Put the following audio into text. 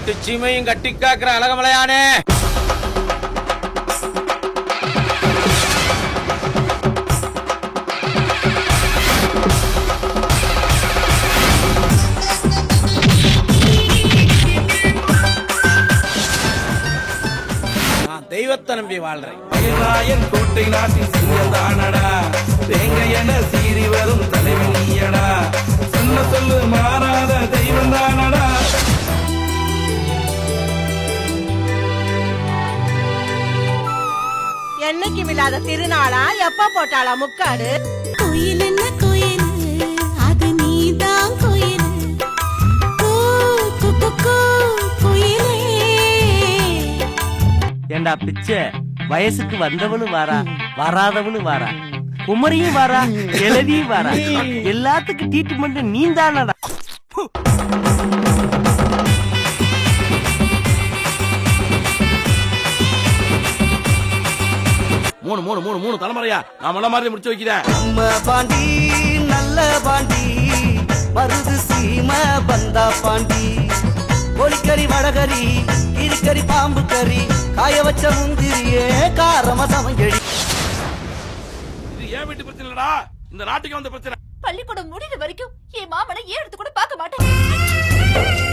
எட்டு சீமையும் கட்டி காக்குற அழகமலையானே. தெய்வத்தை நம்பி வாழ்றேன். கோட்டை நாட்டின் சிங்கந்தானடா, தேங்கையன சீறி வரும் தலைவனியடா, சொன்ன சொல்லு மாறாத தெய்வம் தானடா. என்னைக்கு இல்லாத திருநாளா, எப்ப போட்டாளா முக்காடு? கோயில் என்ன கோயில், அது நீதான் கோயில். கோயிலே ஏண்டா பிச்சை, வயசுக்கு வந்தவனு வாரா, வராதவனு வாரா, குமரியும் வாரா, கிழவியும் வாரா, எல்லாத்துக்கும் ட்ரீட்மெண்ட் நீ தானடா. மூணு மூணு மூணு மூணு தலைமுறையா நான் மல்ல மாதிரி முடிச்சு வைக்கிறேன். நம்ம பாண்டி நல்ல பாண்டி, மருது சீம பந்தா பாண்டி, கோழிக்கறி வடகரி இருக்கறி பாம்பு கறி, காய வச்ச முந்திரியே காரம சமையடி. இது ஏன் வீட்டு பிரச்சனை இல்லடா, இந்த நாட்டுக்கு வந்த பிரச்சனை. பள்ளிக்கூடம் முடிகிற வரைக்கும் என் மாமனை ஏன் எடுத்து கூட பார்க்க மாட்டேன்.